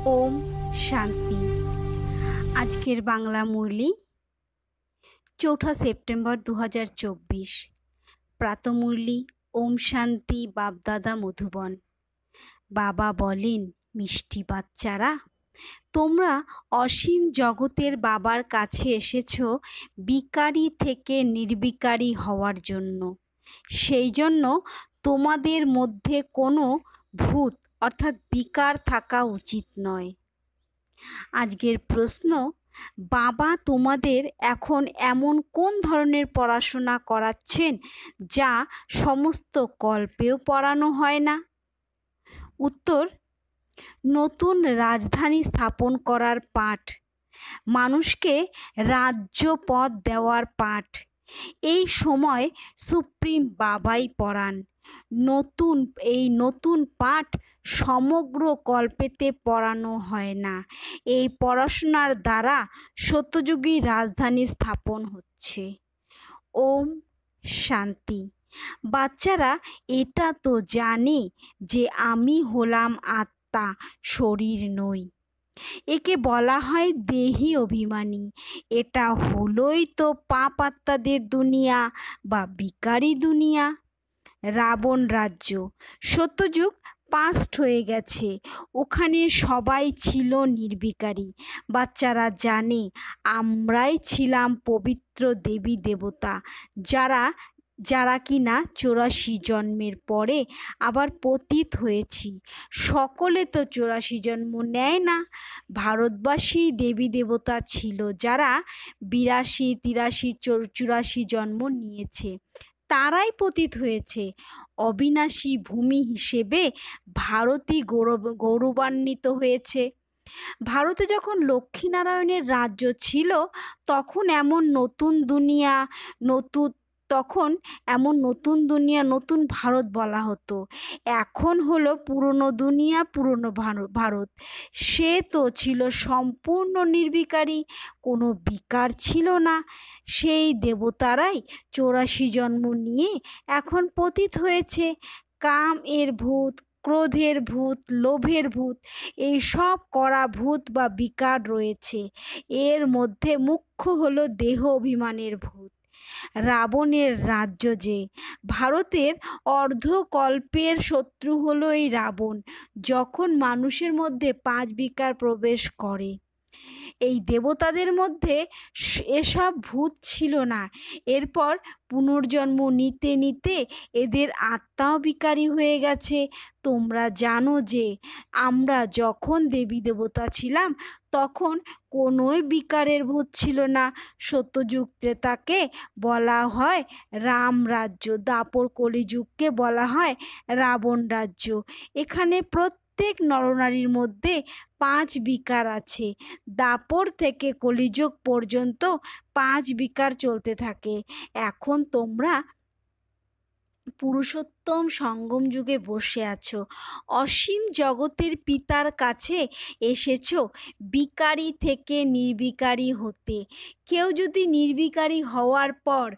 ওম শান্তি। আজকের বাংলা মুরলি ৪ঠা সেপ্টেম্বর ২০২৪। প্রাতঃমুরলি ওম শান্তি বাপদাদা মধুবন। বাবা বলেন, মিষ্টি বাচ্চারা, তোমরা অসীম জগতের বাবার কাছে এসেছো বিকারী থেকে নির্বিকারী হওয়ার জন্য। সেই জন্য তোমাদের মধ্যে কোনো ভূত অর্থাৎ বিকার থাকা উচিত নয়। আজকের প্রশ্ন, বাবা তোমাদের এখন এমন কোন ধরনের পড়াশোনা করাচ্ছেন যা সমস্ত কল্পেও পড়ানো হয় না? উত্তর, নতুন রাজধানী স্থাপন করার পাঠ, মানুষকে রাজ্যপদ দেওয়ার পাঠ। এই সময় সুপ্রিম বাবাই পড়ান। নতুন পাঠ সমগ্র কল্পেতে পড়ানো হয় না। এই পড়াশোনার দ্বারা সত্যযুগী রাজধানী স্থাপন হচ্ছে। ওম শান্তি। বাচ্চারা এটা তো জানে যে আমি হলাম আত্মা, শরীর নই। একে বলা হয় দেহি অভিমানী। এটা হলোই তো পাপ আত্মাদের দুনিয়া বা বিকারী দুনিয়া। রাবণ রাজ্য, সত্যযুগ পাস্ট হয়ে গেছে, ওখানে সবাই ছিল নির্বিকারী। বাচ্চারা জানে আমরাই ছিলাম পবিত্র দেবী দেবতা, যারা কিনা 84 জন্মের পরে আবার পতিত হয়েছি। সকলে তো 84 জন্ম নেয় না। ভারতবাসী দেবী দেবতা ছিল যারা 82, 83, 84 জন্ম নিয়েছে, তারাই পতিত হয়েছে। অবিনাশী ভূমি হিসেবে ভারতই গৌরবান্বিত হয়েছে। ভারতে যখন লক্ষ্মীনারায়ণের রাজ্য ছিল তখন এমন নতুন দুনিয়া নতুন ভারত বলা হতো। এখন হলো পুরনো দুনিয়া পুরনো ভারত। সে তো ছিল সম্পূর্ণ নির্বিকারী, কোনো বিকার ছিল না। সেই দেবতারাই 84 জন্ম নিয়ে এখন পতিত হয়েছে। কাম এর ভূত, ক্রোধের ভূত, লোভের ভূত, এই সব করা ভূত বা বিকার রয়েছে। এর মধ্যে মুখ্য হলো দেহ অভিমানের ভূত। রাবণের রাজ্য যে, ভারতের অর্ধকল্পের শত্রু হলো এই রাবণ। যখন মানুষের মধ্যে 5 বিকার প্রবেশ করে, এই দেবতাদের মধ্যে এসব ভূত ছিল না। এরপর পুনর্জন্ম নিতে নিতে এদের আত্মাও বিকারী হয়ে গেছে। তোমরা জানো যে আমরা যখন দেবী দেবতা ছিলাম তখন কোনোই বিকারের ভূত ছিল না। সত্যযুগ ত্রেতাকে বলা হয় রাম রাজ্য, দাপর কলিযুগকে বলা হয় রাবণ রাজ্য। এখানে প্রত্যেক নরনারীর মধ্যে 5 বিকার আছে। দাপর থেকে কলিযুগ পর্যন্ত 5 বিকার চলতে থাকে। এখন তোমরা পুরুষোত্তম সঙ্গম যুগে বসে আছো, অসীম জগতের পিতার কাছে এসেছো বিকারী থেকে নির্বিকারী হতে। কেউ যদি নির্বিকারী হওয়ার পর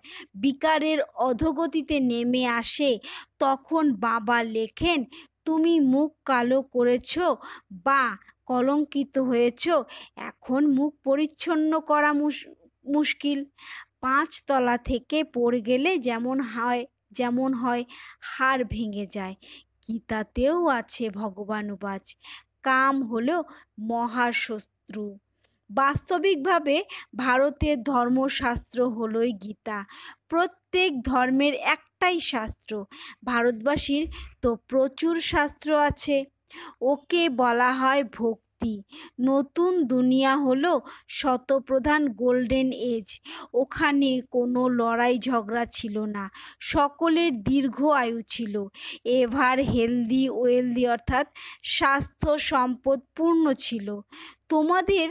বিকারের অধোগতিতে নেমে আসে, তখন বাবা লেখেন, তুমি মুখ কালো করেছ বা কলঙ্কিত হয়েছ, এখন মুখ পরিচ্ছন্ন করা মুশকিল। 5 তলা থেকে পড়ে গেলে যেমন হয় হাড় ভেঙে যায়। গীতাতেও আছে ভগবানুবাচ, কাম হলো মহাশত্রু। বাস্তবিকভাবে ভারতের ধর্মশাস্ত্র হলোই গীতা। প্রত্যেক ধর্মের একটাই শাস্ত্র। ভারতবাসীর তো প্রচুর শাস্ত্র আছে। ওকে বলা হয় ভক্তি। নতুন দুনিয়া হলো শতপ্রধান গোল্ডেন এজ। ওখানে কোনো লড়াই ঝগড়া ছিল না, সকলের দীর্ঘ আয়ু ছিল। এভার হেলদি ওয়েলদি অর্থাৎ স্বাস্থ্য সম্পদ পূর্ণ ছিল। তোমাদের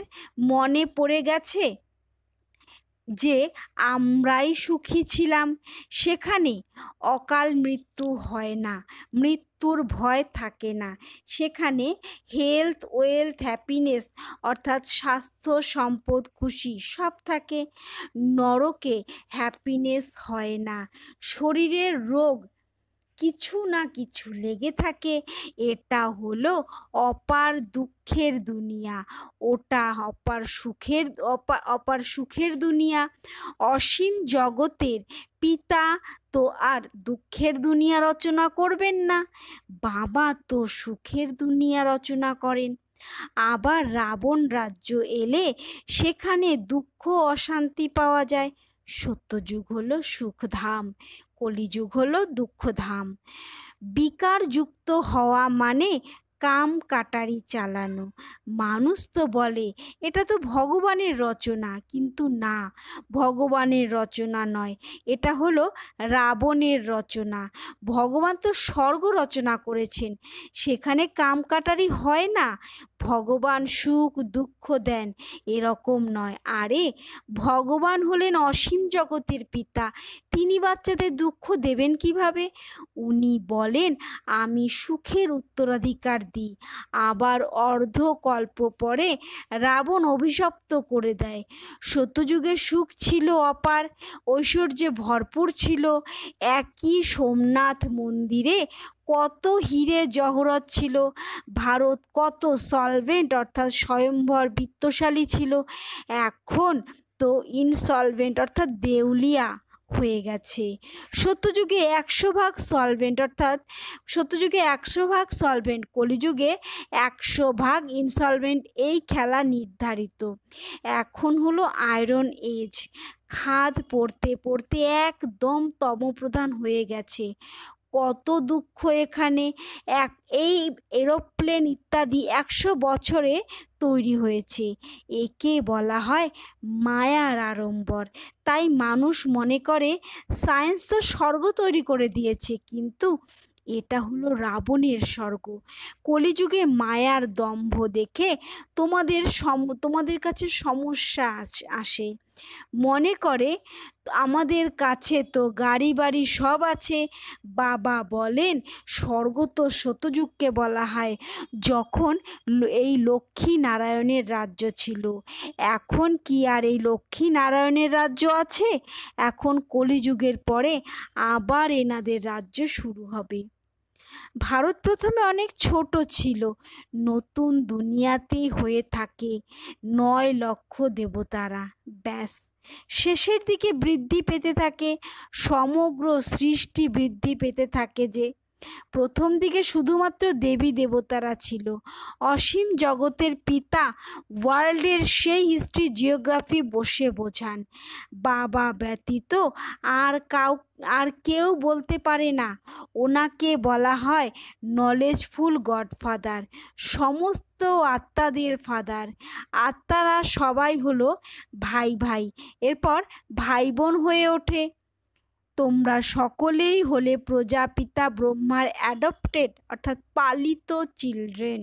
মনে পড়ে গেছে যে আমরাই সুখী ছিলাম। সেখানে অকাল মৃত্যু হয় না, মৃত্যুর ভয় থাকে না। সেখানে হেলথ ওয়েলথ হ্যাপিনেস অর্থাৎ স্বাস্থ্য সম্পদ খুশি সব থাকে। নরকে হ্যাপিনেস হয় না, শরীরের রোগ কিছু না কিছু লেগে থাকে। এটা হলো অপার দুঃখের দুনিয়া, ওটা অপার সুখের দুনিয়া। অসীম জগতের পিতা তো আর দুঃখের দুনিয়া রচনা করবেন না, বাবা তো সুখের দুনিয়া রচনা করেন। আবার রাবণ রাজ্য এলে সেখানে দুঃখ অশান্তি পাওয়া যায়। সত্যযুগ হলো সুখধাম, কলিযুগ হলো দুঃখধাম। বিকারযুক্ত হওয়া মানে কাম কাটারি চালানো। মানুষ তো বলে এটা তো ভগবানের রচনা, কিন্তু না, ভগবানের রচনা নয়, এটা হলো রাবণের রচনা। ভগবান তো স্বর্গ রচনা করেছেন, সেখানে কাম কাটারি হয় না। ভগবান সুখ দুঃখ দেন, এরকম নয়। আরে ভগবান হলেন অসীম জগতের পিতা, তিনি বাচ্চাদের দুঃখ দেবেন কিভাবে? উনি বলেন আমি সুখের উত্তরাধিকার দিই। আবার অর্ধকল্প পরে রাবণ অভিশপ্ত করে দেয়। সত্যযুগে সুখ ছিল অপার, ঐশ্বর্যে ভরপুর ছিল। একই সোমনাথ মন্দিরে কত হীরে জহরত ছিল। ভারত কত সলভেন্ট অর্থাৎ স্বয়ম্ভর বিত্তশালী ছিল। এখন তো ইনসলভেন্ট অর্থাৎ দেউলিয়া হয়ে গেছে। সত্যযুগে 100 ভাগ সলভেন্ট অর্থাৎ সত্যযুগে 100 ভাগ সলভেন্ট, কলিযুগে 100 ভাগ ইনসলভেন্ট, এই খেলা নির্ধারিত। এখন হলো আয়রন এজ, খাদ পড়তে পড়তে একদম তমপ্রধান হয়ে গেছে। কত দুঃখ এখানে। এই এরোপ্লেন ইত্যাদি 100 বছরে তৈরি হয়েছে। একে বলা হয় মায়ার আড়ম্বর। তাই মানুষ মনে করে সায়েন্স তো স্বর্গ তৈরি করে দিয়েছে, কিন্তু এটা হলো রাবণের স্বর্গ। কলিযুগে মায়ার দম্ভ দেখে তোমাদের কাছে সমস্যা আসে। মনে করে আমাদের কাছে তো গাড়ি বাড়ি সব আছে। বাবা বলেন স্বর্গ তো সত্যযুগকে বলা হয়, যখন এই লক্ষ্মী নারায়ণের রাজ্য ছিল। এখন কি আর এই লক্ষ্মী নারায়ণের রাজ্য আছে? এখন কলিযুগের পরে আবার এনাদের রাজ্য শুরু হবে। ভারত প্রথমে অনেক ছোট ছিল। নতুন দুনিয়াতেই হয়ে থাকে 9 লক্ষ দেবতারা, ব্যাস। শেষের দিকে বৃদ্ধি পেতে থাকে, সমগ্র সৃষ্টি বৃদ্ধি পেতে থাকে। যে প্রথম দিকে শুধুমাত্র দেবী দেবতারা ছিল। অসীম জগতের পিতা ওয়ার্ল্ডের সেই হিস্ট্রি জিওগ্রাফি বসে বোঝান। বাবা ব্যতীত আর কেউ বলতে পারে না। ওনাকে বলা হয় নলেজফুল গডফাদার, সমস্ত আত্মাদের ফাদার। আত্মারা সবাই হলো ভাই ভাই, এরপর ভাই বোন হয়ে ওঠে। তোমরা সকলেই হলে প্রজাপিতা ব্রহ্মার অ্যাডপ্টেড অর্থাৎ পালিত চিলড্রেন।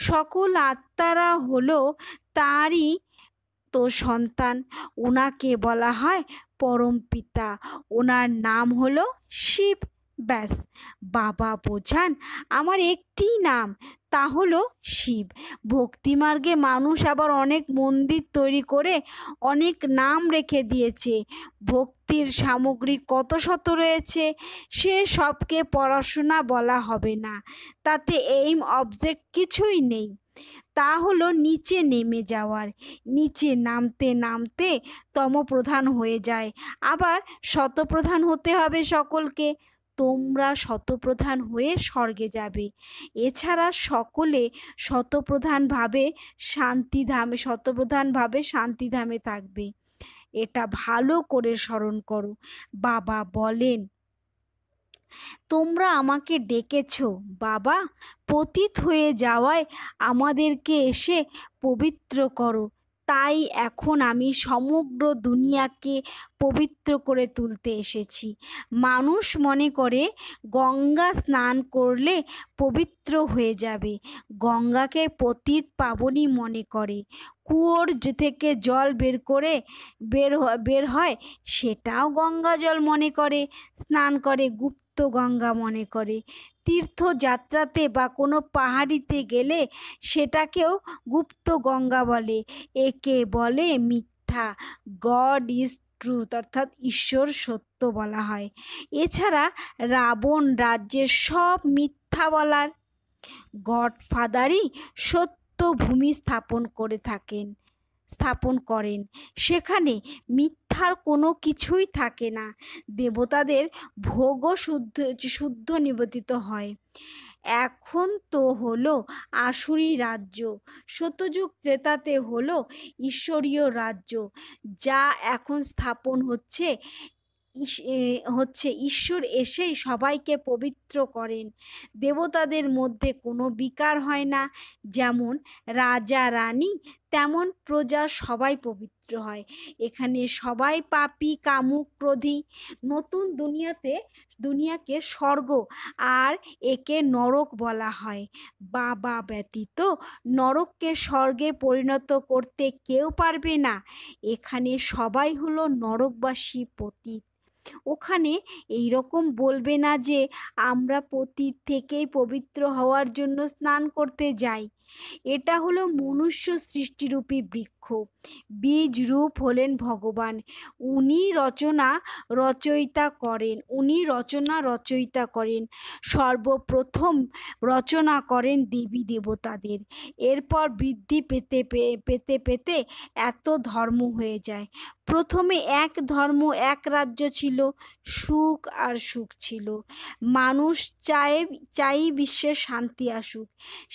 সকল আত্মারা হলো তারই তো সন্তান। ওনাকে বলা হয় পরম পিতা, ওনার নাম হলো শিব, ব্যাস। বাবা বোঝান আমার একটিই নাম, তা হলো শিব। ভক্তিমার্গে মানুষ আবার অনেক মন্দির তৈরি করে অনেক নাম রেখে দিয়েছে। ভক্তির সামগ্রী কত শত রয়েছে, সে সবকে পড়াশোনা বলা হবে না। তাতে এইম অবজেক্ট কিছুই নেই, তা হলো নিচে নেমে যাওয়ার। নিচে নামতে নামতে তমপ্রধান হয়ে যায়, আবার শতপ্রধান হতে হবে সকলকে। তোমরা শতপ্রধান হয়ে স্বর্গে যাবে। এছাড়া সকলে শতপ্রধানভাবে শান্তিধামে থাকবে। এটা ভালো করে স্মরণ করো। বাবা বলেন তোমরা আমাকে ডেকেছ বাবা, পতিত হয়ে যাওয়ায় আমাদেরকে এসে পবিত্র করো। তাই এখন আমি সমগ্র দুনিয়াকে পবিত্র করে তুলতে এসেছি। মানুষ মনে করে গঙ্গা স্নান করলে পবিত্র হয়ে যাবে, গঙ্গাকে পতিত পাবনী মনে করে। কুয়োর থেকে জল বের হয়, সেটাও গঙ্গা জল মনে করে, স্নান করে গুপ্ত গঙ্গা মনে করে। তীর্থযাত্রাতে বা কোনো পাহাড়িতে গেলে সেটাকেও গুপ্ত গঙ্গা বলে। একে বলে মিথ্যা। গড ইজ ট্রুথ অর্থাৎ ঈশ্বর সত্য বলা হয়। এছাড়া রাবণ রাজ্যের সব মিথ্যা বলার গডফাদারই সত্য ভূমি স্থাপন করেন। সেখানে মিথ্যার কোনো কিছুই থাকে না। দেবতাদের ভোগও শুদ্ধ নিবেদিত হয়। এখন তো হলো আসুরি রাজ্য, সত্যযুগ ত্রেতাতে হলো ঈশ্বরীয় রাজ্য, যা এখন স্থাপন হচ্ছে ঈশ্বর এসেই সবাইকে পবিত্র করেন। দেবতাদের মধ্যে কোনো বিকার হয় না। যেমন রাজা রানী তেমন প্রজা সবাই পবিত্র হয়। এখানে সবাই পাপী কামুক ক্রোধী। নতুন দুনিয়াকে স্বর্গ আর একে নরক বলা হয়। বাবা ব্যতীত নরককে স্বর্গে পরিণত করতে কেউ পারবে না। এখানে সবাই হলো নরকবাসী পতিত। ওখানে এইরকম বলবে না যে আমরা পতিত থেকেই পবিত্র হওয়ার জন্য স্নান করতে যাই। এটা হলো মনুষ্য সৃষ্টিরূপী বৃক্ষ। বীজ রূপ হলেন ভগবান। উনি রচয়িতা করেন। সর্বপ্রথম রচনা করেন দেবী দেবতাদের। এরপর বৃদ্ধি পেতে পেতে এত ধর্ম হয়ে যায়। প্রথমে এক ধর্ম এক রাজ্য ছিল, সুখ আর সুখ ছিল। মানুষ চাই বিশ্বে শান্তি আসুক।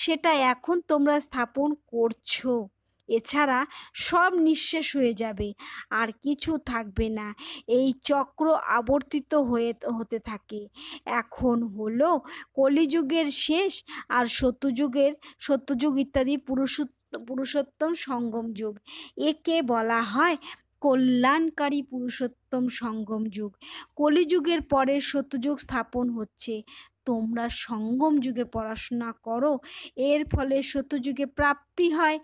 সেটা এখন তোমরা স্থাপন করছো। এছাড়া সব নিঃশেষ হয়ে যাবে, আর কিছু থাকবে না। এই চক্র আবর্তিত হতে থাকে। এখন হলো কলিযুগের শেষ আর সত্যযুগ ইত্যাদি পুরুষোত্তম সঙ্গম যুগ। একে বলা হয় কল্যাণকারী পুরুষোত্তম সঙ্গম যুগ। কলিযুগের পরে সত্যযুগ স্থাপন হচ্ছে। তোমরা সঙ্গম যুগে পড়াশোনা করো, এর ফলে সত্যযুগে প্রাপ্তি হয়।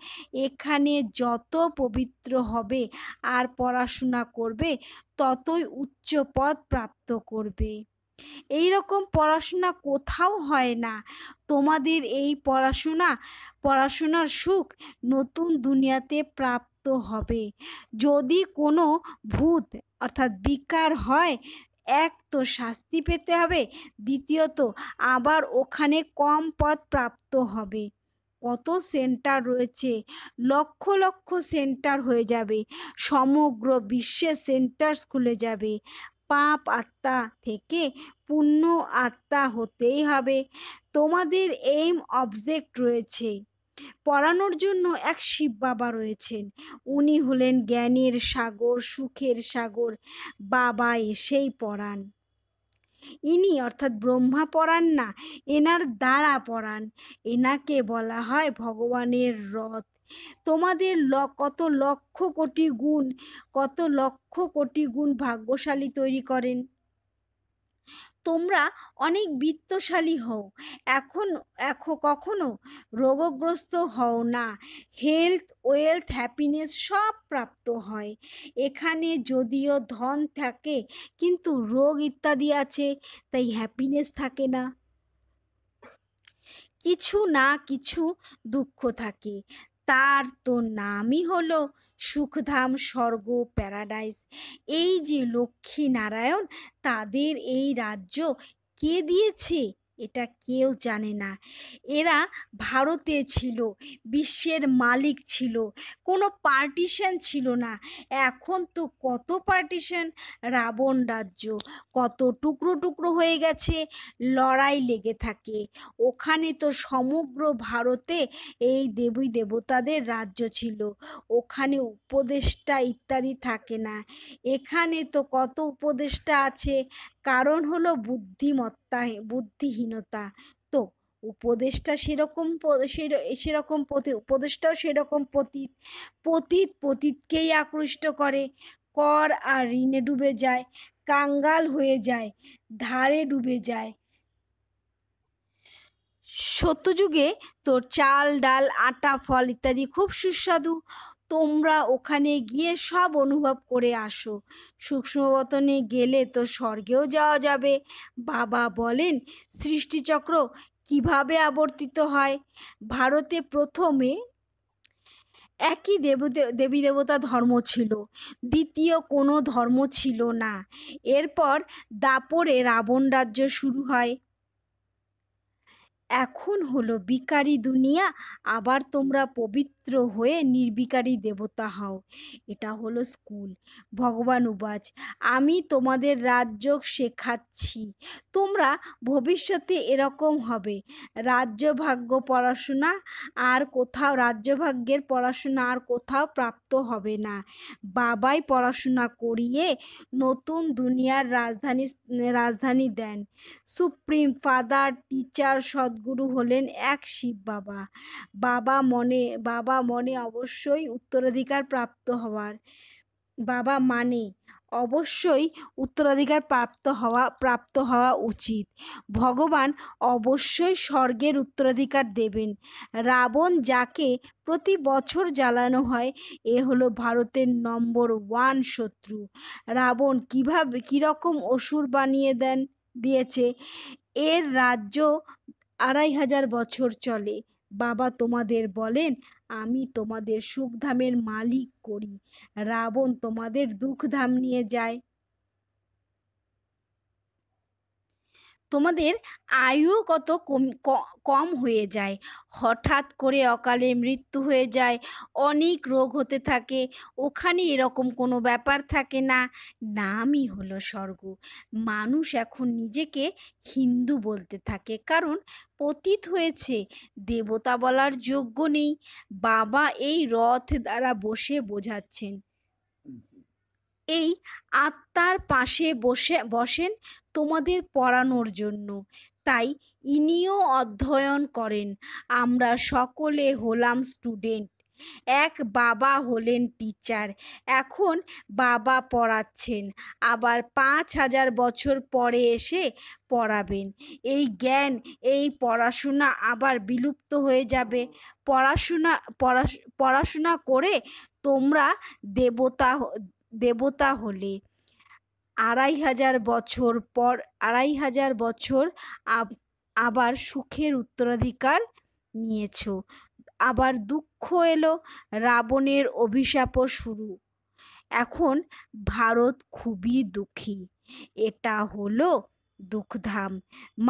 এখানে যত পবিত্র হবে আর পড়াশোনা করবে ততই উচ্চ পদ প্রাপ্ত করবে। এই রকম পড়াশোনা কোথাও হয় না। তোমাদের এই পড়াশোনার সুখ নতুন দুনিয়াতে প্রাপ্ত হবে। যদি কোনো ভূত অর্থাৎ বিকার হয়, এক তো শাস্তি পেতে হবে, দ্বিতীয়ত আবার ওখানে কম পদ প্রাপ্ত হবে। কত সেন্টার রয়েছে, লক্ষ লক্ষ সেন্টার হয়ে যাবে। সমগ্র বিশ্বে সেন্টার খুলে যাবে। পাপ আত্মা থেকে পুণ্য আত্মা হতেই হবে। তোমাদের এইম অবজেক্ট রয়েছে। পড়ানোর জন্য এক শিব বাবা রয়েছেন। উনি হলেন জ্ঞানের সাগর, সুখের সাগর। বাবা এসেই পড়ান। ইনি অর্থাৎ ব্রহ্মা পড়ান না, এনার দ্বারা পড়ান। এনাকে বলা হয় ভগবানের রথ। তোমাদের কত লক্ষ কোটি গুণ ভাগ্যশালী তৈরি করেন। তোমরা অনেক বিত্তশালী হও, এখন কখনো রোগগ্রস্ত হও না। হেলথ, ওয়েলথ, হ্যাপিনেস সব প্রাপ্ত হয়। এখানে যদিও ধন থাকে কিন্তু রোগ ইত্যাদি আছে, তাই হ্যাপিনেস থাকে না। কিছু না কিছু দুঃখ থাকে। তার তো নামই হলো সুখধাম, স্বর্গ, প্যারাডাইস। এই যে লক্ষ্মী নারায়ণ, তাদের এই রাজ্য কে দিয়েছে এটা কেউ জানে না। এরা ভারতে ছিল, বিশ্বের মালিক ছিল, কোনো পার্টিশন ছিল না। এখন তো কত পার্টিশন, রাবণ রাজ্য কত টুকরো টুকরো হয়ে গেছে, লড়াই লেগে থাকে। ওখানে তো সমগ্র ভারতে এই দেবী দেবতাদের রাজ্য ছিল। ওখানে উপদেষ্টা ইত্যাদি থাকে না। এখানে তো কত উপদেষ্টা আছে, কারণ হলো বুদ্ধিহীনতা। তো উপদেষ্টাও সেরকম পতিতকেই আকৃষ্ট করে। কর আর ঋণে ডুবে যায়, কাঙ্গাল হয়ে যায়, ধারে ডুবে যায়। সত্যযুগে তো চাল ডাল আটা ফল ইত্যাদি খুব সুস্বাদু। তোমরা ওখানে গিয়ে সব অনুভব করে আসো। সূক্ষ্মবতনে গেলে তো স্বর্গেও যাওয়া যাবে। বাবা বলেন সৃষ্টিচক্র কিভাবে আবর্তিত হয়। ভারতে প্রথমে একই দেবী দেবতা ধর্ম ছিল, দ্বিতীয় কোনো ধর্ম ছিল না। এরপর দাপরে রাবণ রাজ্য শুরু হয়। এখন হলো বিকারী দুনিয়া, আবার তোমরা পবিত্র হয়ে নির্বিকারী দেবতা হও। এটা হলো স্কুল। ভগবান উবাচ, আমি তোমাদের রাজযোগ শেখাচ্ছি, তোমরা ভবিষ্যতে এরকম হবে। রাজ্যভাগ্যের পড়াশোনা আর কোথাও প্রাপ্ত হবে না। বাবাই পড়াশোনা করিয়ে নতুন দুনিয়ার রাজধানী দেন। সুপ্রিম ফাদার টিচার সদ্গুরু হলেন এক শিব বাবা। বাবা মনে অবশ্যই উত্তরাধিকার প্রাপ্ত হওয়া উচিত। ভগবান অবশ্যই স্বর্গের উত্তরাধিকার দেবেন। রাবণ যাকে প্রতি বছর জ্বালানো হয়, এ হলো ভারতের নম্বর 1 শত্রু। রাবণ কিরকম অসুর বানিয়ে দিয়েছে। এর রাজ্য 2500 বছর চলে। বাবা তোমাদের বলেন, আমি তোমাদের সুখধামের মালিক করি, রাবণ তোমাদের দুঃখধাম নিয়ে যায়। তোমাদের আয়ু কত কম হয়ে যায়, হঠাৎ করে অকালে মৃত্যু হয়ে যায়, অনেক রোগ হতে থাকে। ওখানে এরকম কোনো ব্যাপার থাকে না, নামই হলো স্বর্গ। মানুষ এখন নিজেকে হিন্দু বলতে থাকে, কারণ পতিত হয়েছে, দেবতা বলার যোগ্য নেই। বাবা এই রথ দ্বারা বোঝাচ্ছেন, এই আত্মার পাশে বসেন তোমাদের পড়ানোর জন্য, তাই ইনিও অধ্যয়ন করেন। আমরা সকলে হলাম স্টুডেন্ট, এক বাবা হলেন টিচার। এখন বাবা পড়াচ্ছেন, আবার 5000 বছর পরে এসে পড়াবেন। এই জ্ঞান, এই পড়াশোনা আবার বিলুপ্ত হয়ে যাবে। পড়াশোনা করে তোমরা দেবতা হলে 2500 বছর আবার সুখের উত্তরাধিকার নিয়েছ। আবার দুঃখ এলো, রাবণের অভিশাপও শুরু। এখন ভারত খুবই দুঃখী। এটা হলো দুঃখধাম।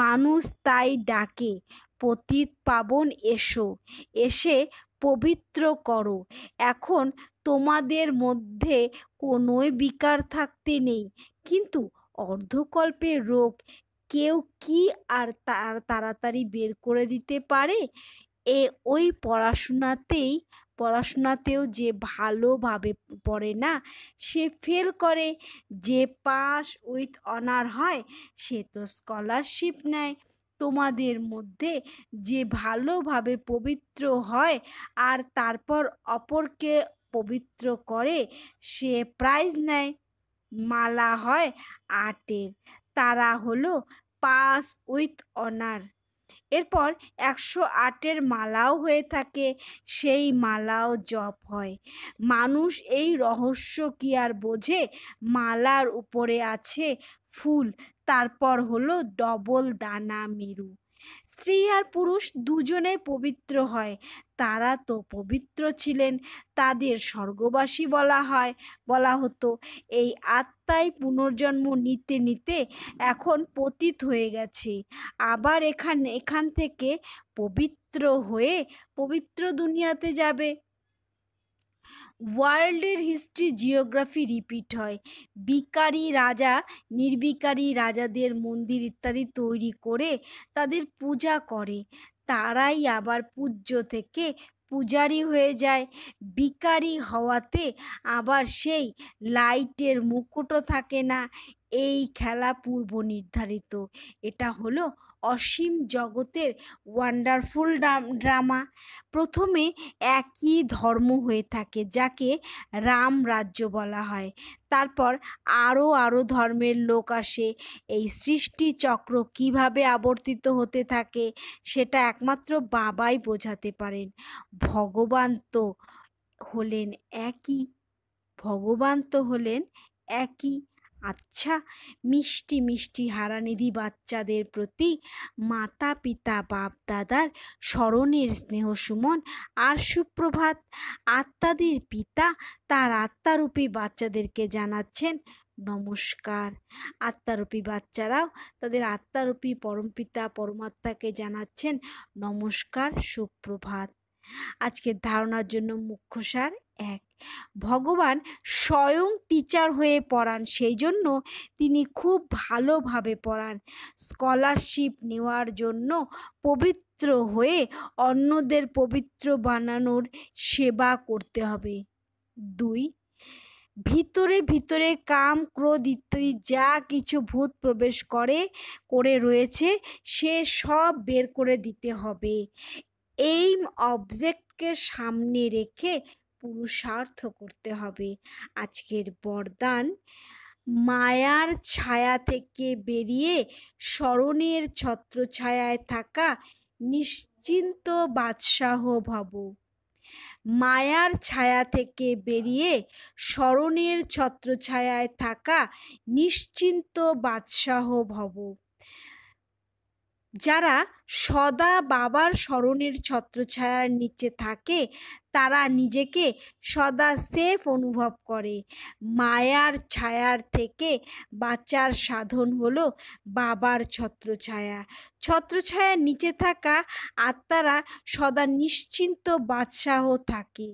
মানুষ তাই ডাকে, পতিত পাবন এসো, এসে পবিত্র করো। এখন তোমাদের মধ্যে কোনোই বিকার থাকতে নেই, কিন্তু অর্ধকল্পের রোগ কেউ কি আর তাড়াতাড়ি বের করে দিতে পারে? ওই পড়াশোনাতেও যে ভালোভাবে পড়ে না, সে ফেল করে। যে পাস উইথ অনার হয়, সে তো স্কলারশিপ নেয়। তোমাদের মধ্যে যে ভালোভাবে পবিত্র হয় আর তারপর অপরকে পবিত্র করে, সে প্রাইজ নেয়। মালা হয় 8-এর, তারা হলো পাস উইথ অনার। এরপর 108-এর মালাও হয়ে থাকে, সেই মালাও জপ হয়। মানুষ এই রহস্য কি আর বোঝে? মালার উপরে আছে ফুল, তারপর হলো ডবল দানা মেরু। স্ত্রী আর পুরুষ দুজনে পবিত্র হয়। তারা তো পবিত্র ছিলেন, তাদের স্বর্গবাসী বলা হতো। এই আত্মাই পুনর্জন্ম নিতে নিতে এখন পতিত হয়ে গেছে, আবার এখান থেকে পবিত্র হয়ে পবিত্র দুনিয়াতে যাবে। ওয়ার্ল্ডের হিস্ট্রি জিওগ্রাফি রিপিট হয়। বিকারী রাজা নির্বিকারী রাজাদের মন্দির ইত্যাদি তৈরি করে তাদের পূজা করে, তারাই আবার পূজ্য থেকে পূজারি হয়ে যায়। বিকারী হওয়াতে আবার সেই লাইটের মুকুটও থাকে না। এই খেলা পূর্ব নির্ধারিত। এটা হলো অসীম জগতের ওয়ান্ডারফুল ড্রামা। প্রথমে একই ধর্ম হয়ে থাকে, যাকে রাম রাজ্য বলা হয়। তারপর আরও ধর্মের লোক আসে। এই সৃষ্টি চক্র কিভাবে আবর্তিত হতে থাকে, সেটা একমাত্র বাবাই বোঝাতে পারেন। ভগবান তো হলেন একই। আচ্ছা, মিষ্টি মিষ্টি হারানিধি বাচ্চাদের প্রতি মাতা পিতা বাপ দাদার স্মরণের স্নেহ সুমন আর সুপ্রভাত। আত্মাদের পিতা তার আত্মারূপী বাচ্চাদেরকে জানাচ্ছেন নমস্কার। আত্মারূপী বাচ্চারাও তাদের আত্মারূপী পরমপিতা পরমাত্মাকে জানাচ্ছেন নমস্কার, সুপ্রভাত। আজকের ধারণার জন্য মুখ্য সার: ১. ভগবান স্বয়ং টিচার হয়ে পড়ান, সেই জন্য তিনি খুব ভালোভাবে পড়ান। স্কলারশিপ নেওয়ার জন্য পবিত্র হয়ে অন্যদের পবিত্র বানানোর সেবা করতে হবে। ২. ভিতরে ভিতরে কাম ক্রোধ ইত্যাদি যা কিছু ভূত প্রবেশ করে রয়েছে সে সব বের করে দিতে হবে। এইম অবজেক্টকে সামনে রেখে পুরুষার্থ করতে হবে। আজকের বরদান: মায়ার ছায়া থেকে বেরিয়ে স্মরণের ছত্রছায়ায় থাকা নিশ্চিন্ত বাদশাহ ভব। মায়ার ছায়া থেকে বেরিয়ে স্মরণের ছত্রছায়ায় থাকা নিশ্চিন্ত বাদশাহ ভব। যারা সদা বাবার স্মরণের ছত্রছায়ার নিচে থাকে তারা নিজেকে সদা সেফ অনুভব করে। মায়ার ছায়ার থেকে বাঁচার সাধন হলো বাবার ছত্রছায়া। ছত্রছায়ার নিচে থাকা আত্মারা সদা নিশ্চিন্ত বাদশাহ থাকে।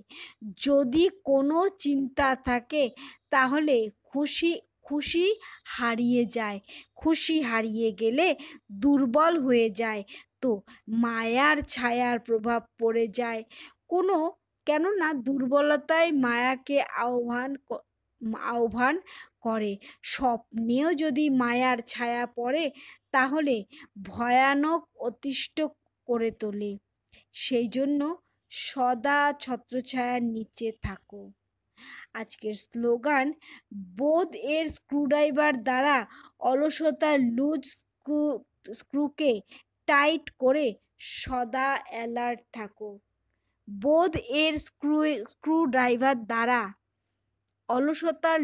যদি কোনো চিন্তা থাকে তাহলে খুশি হারিয়ে যায়। খুশি হারিয়ে গেলে দুর্বল হয়ে যায়, তো মায়ার ছায়ার প্রভাব পড়ে যায়। কেননা দুর্বলতাই মায়াকে আহ্বান করে। স্বপ্নেও যদি মায়ার ছায়া পড়ে তাহলে ভয়ানক অতিষ্ঠ করে তোলে। সেই জন্য সদা ছত্রছায়ার নিচে থাকো। আজকের স্লোগান: বোধ এর স্ক্রুড্রাইভার দ্বারা অলসতার লুজ স্ক্রুকে টাইট করে সদা অ্যালার্ট থাকো। বোধ এর স্ক্রুড্রাইভার দ্বারা অলসতার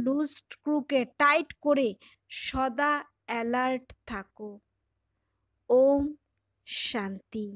লুজ স্ক্রুকে টাইট করে সদা অ্যালার্ট থাকো। ওম শান্তি।